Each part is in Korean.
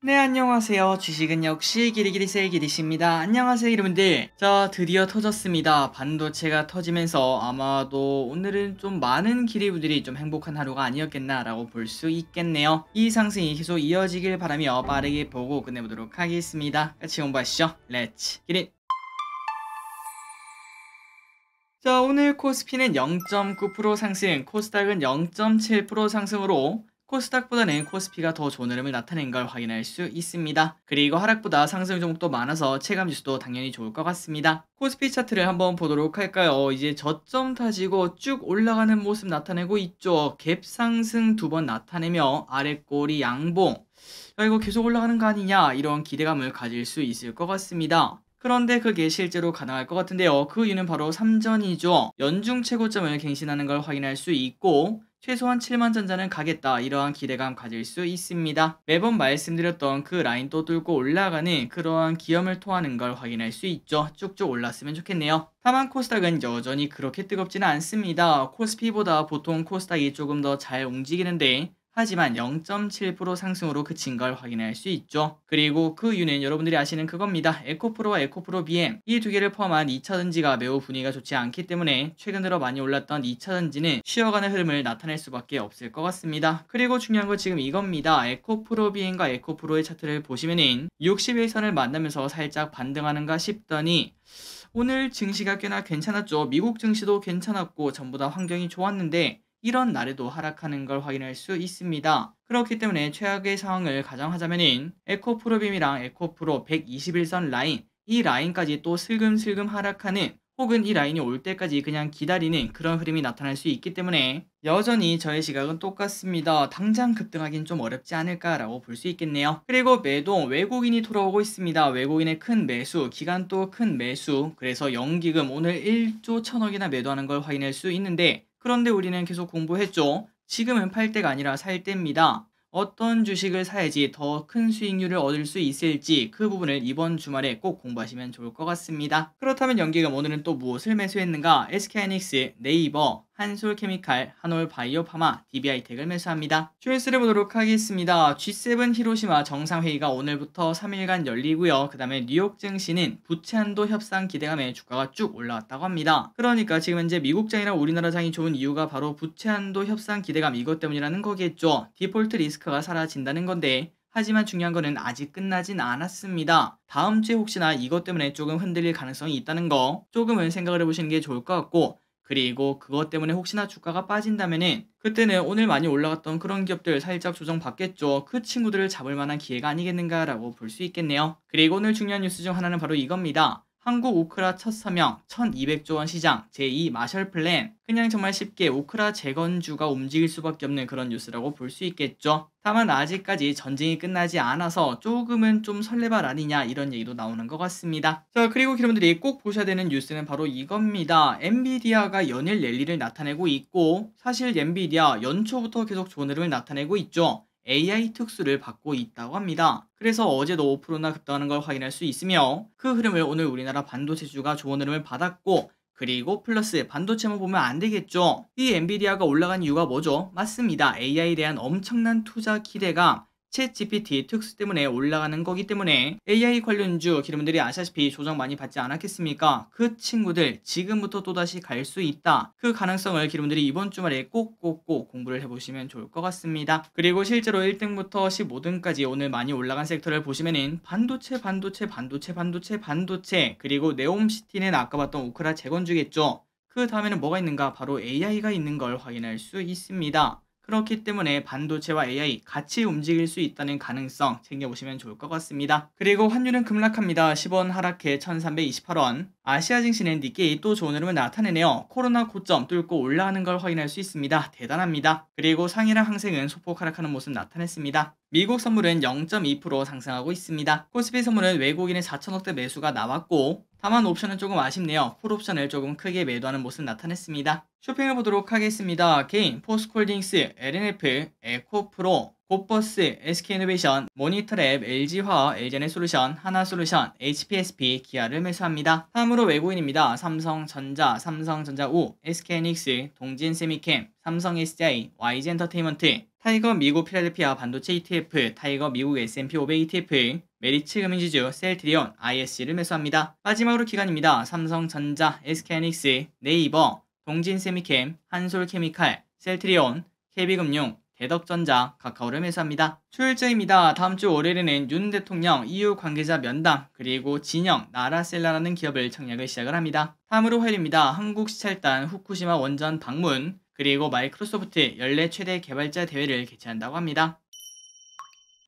네, 안녕하세요. 주식은 역시 기리기리세의 기리씨입니다. 안녕하세요, 여러분들. 자, 드디어 터졌습니다. 반도체가 터지면서 아마도 오늘은 좀 많은 기리부들이 좀 행복한 하루가 아니었겠나라고 볼 수 있겠네요. 이 상승이 계속 이어지길 바라며 빠르게 보고 끝내보도록 하겠습니다. 같이 공부하시죠. 렛츠 기릿! 자, 오늘 코스피는 0.9% 상승, 코스닥은 0.7% 상승으로 코스닥보다는 코스피가 더 좋은 흐름을 나타낸 걸 확인할 수 있습니다. 그리고 하락보다 상승 종목도 많아서 체감 지수도 당연히 좋을 것 같습니다. 코스피 차트를 한번 보도록 할까요? 이제 저점 다지고 쭉 올라가는 모습 나타내고 있죠. 갭 상승 두 번 나타내며 아랫꼬리 양봉. 야, 이거 계속 올라가는 거 아니냐? 이런 기대감을 가질 수 있을 것 같습니다. 그런데 그게 실제로 가능할 것 같은데요. 그 이유는 바로 삼전이죠. 연중 최고점을 갱신하는 걸 확인할 수 있고 최소한 7만 전자는 가겠다, 이러한 기대감 가질 수 있습니다. 매번 말씀드렸던 그 라인 또 뚫고 올라가는 그러한 기염을 토하는 걸 확인할 수 있죠. 쭉쭉 올랐으면 좋겠네요. 다만 코스닥은 여전히 그렇게 뜨겁지는 않습니다. 코스피보다 보통 코스닥이 조금 더 잘 움직이는데 하지만 0.7% 상승으로 그친 걸 확인할 수 있죠. 그리고 그 이유는 여러분들이 아시는 그겁니다. 에코프로와 에코프로 BM, 이 두 개를 포함한 2차전지가 매우 분위기가 좋지 않기 때문에 최근 들어 많이 올랐던 2차전지는 쉬어가는 흐름을 나타낼 수밖에 없을 것 같습니다. 그리고 중요한 건 지금 이겁니다. 에코프로 BM과 에코프로의 차트를 보시면은 60일선을 만나면서 살짝 반등하는가 싶더니 오늘 증시가 꽤나 괜찮았죠. 미국 증시도 괜찮았고 전부 다 환경이 좋았는데 이런 날에도 하락하는 걸 확인할 수 있습니다. 그렇기 때문에 최악의 상황을 가정하자면은 에코프로빔이랑 에코프로 121선 라인, 이 라인까지 또 슬금슬금 하락하는, 혹은 이 라인이 올 때까지 그냥 기다리는 그런 흐름이 나타날 수 있기 때문에 여전히 저의 시각은 똑같습니다. 당장 급등하긴 좀 어렵지 않을까라고 볼 수 있겠네요. 그리고 매동, 외국인이 돌아오고 있습니다. 외국인의 큰 매수, 기간도 큰 매수, 그래서 연기금 오늘 1조 1000억이나 매도하는 걸 확인할 수 있는데, 그런데 우리는 계속 공부했죠. 지금은 팔 때가 아니라 살 때입니다. 어떤 주식을 사야지 더 큰 수익률을 얻을 수 있을지 그 부분을 이번 주말에 꼭 공부하시면 좋을 것 같습니다. 그렇다면 연기금 오늘은 또 무엇을 매수했는가? SK하이닉스, 네이버, 한솔케미칼, 한올바이오파마, DB하이텍을 매수합니다. QS를 보도록 하겠습니다. G7 히로시마 정상회의가 오늘부터 3일간 열리고요. 그 다음에 뉴욕 증시는 부채한도 협상 기대감에 주가가 쭉 올라왔다고 합니다. 그러니까 지금 현재 미국장이랑 우리나라 장이 좋은 이유가 바로 부채한도 협상 기대감, 이것 때문이라는 거겠죠. 디폴트 리스크가 사라진다는 건데, 하지만 중요한 거는 아직 끝나진 않았습니다. 다음 주에 혹시나 이것 때문에 조금 흔들릴 가능성이 있다는 거 조금은 생각을 해보시는 게 좋을 것 같고, 그리고 그것 때문에 혹시나 주가가 빠진다면은 그때는 오늘 많이 올라갔던 그런 기업들 살짝 조정 받겠죠. 그 친구들을 잡을 만한 기회가 아니겠는가라고 볼 수 있겠네요. 그리고 오늘 중요한 뉴스 중 하나는 바로 이겁니다. 한국 오크라 첫 서명, 1200조 원 시장, 제2 마셜 플랜. 그냥 정말 쉽게 오크라 재건주가 움직일 수밖에 없는 그런 뉴스라고 볼 수 있겠죠. 다만 아직까지 전쟁이 끝나지 않아서 조금은 좀 설레발 아니냐, 이런 얘기도 나오는 것 같습니다. 자, 그리고 여러분들이 꼭 보셔야 되는 뉴스는 바로 이겁니다. 엔비디아가 연일 랠리를 나타내고 있고, 사실 엔비디아 연초부터 계속 좋은 흐름을 나타내고 있죠. AI 특수를 받고 있다고 합니다. 그래서 어제도 5%나 급등하는 걸 확인할 수 있으며, 그 흐름을 오늘 우리나라 반도체주가 좋은 흐름을 받았고, 그리고 플러스 반도체만 보면 안 되겠죠. 이 엔비디아가 올라간 이유가 뭐죠? 맞습니다. AI에 대한 엄청난 투자 기대감, 챗 GPT 특수 때문에 올라가는 거기 때문에 AI 관련주 여러분들이 아시다시피 조정 많이 받지 않았겠습니까? 그 친구들 지금부터 또다시 갈 수 있다. 그 가능성을 여러분들이 이번 주말에 꼭꼭꼭 공부를 해보시면 좋을 것 같습니다. 그리고 실제로 1등부터 15등까지 오늘 많이 올라간 섹터를 보시면은 반도체, 그리고 네옴시티는 아까 봤던 오크라 재건주겠죠. 그 다음에는 뭐가 있는가? 바로 AI가 있는 걸 확인할 수 있습니다. 그렇기 때문에 반도체와 AI 같이 움직일 수 있다는 가능성 챙겨보시면 좋을 것 같습니다. 그리고 환율은 급락합니다. 10원 하락해 1328원. 아시아 증시는 니케이 또 좋은 흐름을 나타내네요. 코로나 고점 뚫고 올라가는 걸 확인할 수 있습니다. 대단합니다. 그리고 상해랑 항생은 소폭 하락하는 모습 나타냈습니다. 미국 선물은 0.2% 상승하고 있습니다. 코스피 선물은 외국인의 4천억대 매수가 나왔고, 다만 옵션은 조금 아쉽네요. 콜옵션을 조금 크게 매도하는 모습 나타냈습니다. 쇼핑을 보도록 하겠습니다. 개인, 포스코홀딩스, LNF, 에코프로, 곧버스, SK이노베이션, 모니터랩, LG화학, LG에너지솔루션, 하나솔루션, HPSP, 기아를 매수합니다. 다음으로 외국인입니다. 삼성전자, 삼성전자우, SK하이닉스, 동진세미캠, 삼성SDI, YG엔터테인먼트, 타이거 미국 필라델피아 반도체 ETF, 타이거 미국 S&P 500 ETF, 메리츠 금융지주, 셀트리온, ISC를 매수합니다. 마지막으로 기관입니다. 삼성전자, SK하이닉스, 네이버, 동진세미캠, 한솔케미칼, 셀트리온, KB금융, 대덕전자, 카카오를 매수합니다. 수요일자입니다. 다음주 월요일에는 윤 대통령, EU 관계자 면담, 그리고 진영, 나라셀라라는 기업을 청약을 시작을 합니다. 다음으로 화요일입니다. 한국시찰단 후쿠시마 원전 방문, 그리고 마이크로소프트 연례 최대 개발자 대회를 개최한다고 합니다.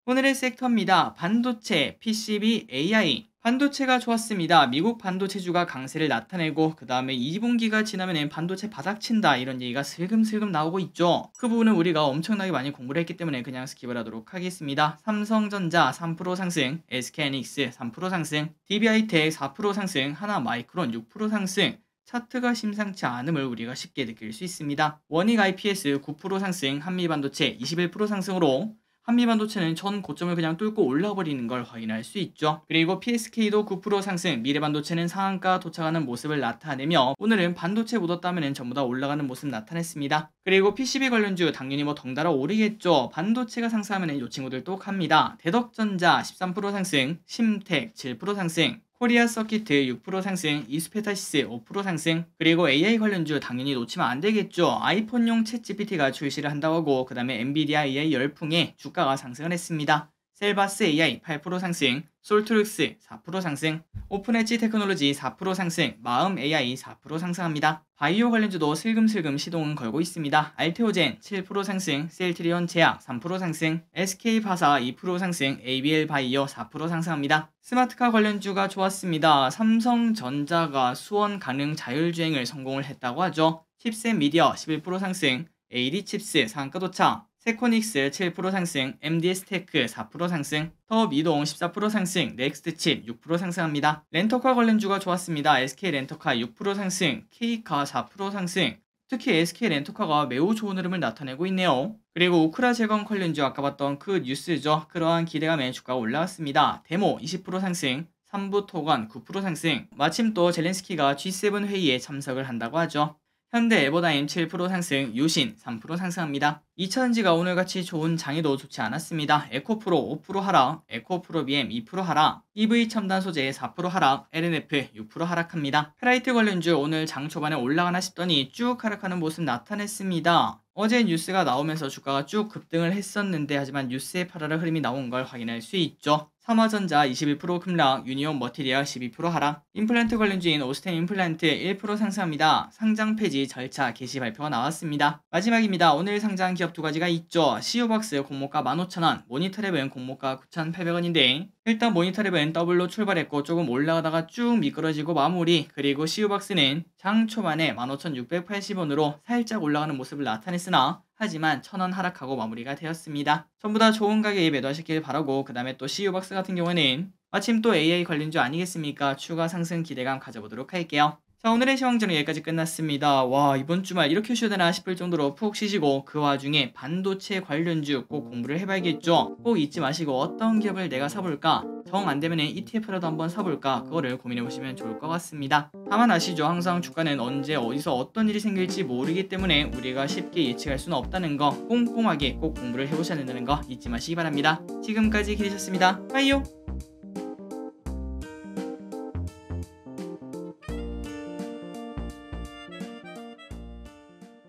오늘의 섹터입니다. 반도체, PCB, AI. 반도체가 좋았습니다. 미국 반도체주가 강세를 나타내고 그 다음에 2분기가 지나면 반도체 바닥친다 이런 얘기가 슬금슬금 나오고 있죠. 그 부분은 우리가 엄청나게 많이 공부를 했기 때문에 그냥 스킵을 하도록 하겠습니다. 삼성전자 3% 상승, SK하이닉스 3% 상승, DB하이텍 4% 상승, 하나마이크론 6% 상승. 차트가 심상치 않음을 우리가 쉽게 느낄 수 있습니다. 원익 IPS 9% 상승, 한미반도체 21% 상승으로 한미반도체는 전 고점을 그냥 뚫고 올라버리는 걸 확인할 수 있죠. 그리고 PSK도 9% 상승, 미래반도체는 상한가 도착하는 모습을 나타내며 오늘은 반도체 묻었다면 전부 다 올라가는 모습 나타냈습니다. 그리고 PCB 관련주 당연히 덩달아 오르겠죠. 반도체가 상승하면 이 친구들 또 갑니다. 대덕전자 13% 상승, 심텍 7% 상승, 코리아 서키트 6% 상승, 이스페타시스 5% 상승, 그리고 AI 관련주 당연히 놓치면 안 되겠죠. 아이폰용 챗GPT가 출시를 한다고 하고 그 다음에 엔비디아 AI 열풍에 주가가 상승을 했습니다. 셀바스 AI 8% 상승, 솔트룩스 4% 상승, 오픈엣지 테크놀로지 4% 상승, 마음 AI 4% 상승합니다. 바이오 관련주도 슬금슬금 시동은 걸고 있습니다. 알테오젠 7% 상승, 셀트리온 제약 3% 상승, SK바사 2% 상승, ABL 바이오 4% 상승합니다. 스마트카 관련주가 좋았습니다. 삼성전자가 수원 가능 자율주행을 성공을 했다고 하죠. 칩셋 미디어 11% 상승, AD칩스 상한가 도착, 세코닉스 7% 상승, MD스테크 4% 상승, 더미동 14% 상승, 넥스트칩 6% 상승합니다. 렌터카 관련주가 좋았습니다. SK렌터카 6% 상승, K카 4% 상승, 특히 SK렌터카가 매우 좋은 흐름을 나타내고 있네요. 그리고 우크라 재건 관련주 아까 봤던 그 뉴스죠. 그러한 기대감에 주가가 올라왔습니다. 데모 20% 상승, 삼부토건 9% 상승, 마침 또 젤렌스키가 G7 회의에 참석을 한다고 하죠. 현대 에버다임 7% 상승, 유신 3% 상승합니다. 2차전지가 오늘같이 좋은 장에도 좋지 않았습니다. 에코프로 5% 하락, 에코프로 BM 2% 하락, EV 첨단 소재 4% 하락, LNF 6% 하락합니다. 페라이트 관련주 오늘 장 초반에 올라가나 싶더니 쭉 하락하는 모습 나타냈습니다. 어제 뉴스가 나오면서 주가가 쭉 급등을 했었는데 하지만 뉴스의 파랄한 흐름이 나온 걸 확인할 수 있죠. 삼화전자 21% 급락, 유니온 머티리얼 12% 하락, 임플란트 관련주인 오스템 임플란트 1% 상승합니다. 상장 폐지 절차 개시 발표가 나왔습니다. 마지막입니다. 오늘 상장 기업 두 가지가 있죠. CU박스 공모가 15,000원, 모니터랩은 공모가 9,800원인데 일단 모니터랩은 더블로 출발했고 조금 올라가다가 쭉 미끄러지고 마무리, 그리고 CU박스는 장 초반에 15,680원으로 살짝 올라가는 모습을 나타냈으나 하지만 1,000원 하락하고 마무리가 되었습니다. 전부 다 좋은 가격에 매도하시길 바라고 그 다음에 또 CU박스 같은 경우에는 마침 또 AI 관련주 아니겠습니까? 추가 상승 기대감 가져보도록 할게요. 자, 오늘의 시황전은 여기까지 끝났습니다. 와, 이번 주말 이렇게 쉬어야 되나 싶을 정도로 푹 쉬시고 그 와중에 반도체 관련주 꼭 공부를 해봐야겠죠. 꼭 잊지 마시고 어떤 기업을 내가 사볼까, 정 안되면 ETF라도 한번 사볼까, 그거를 고민해보시면 좋을 것 같습니다. 다만 아시죠? 항상 주가는 언제 어디서 어떤 일이 생길지 모르기 때문에 우리가 쉽게 예측할 수는 없다는 거, 꼼꼼하게 꼭 공부를 해보셔야 된다는 거 잊지 마시기 바랍니다. 지금까지 기리셨습니다. 빠이요.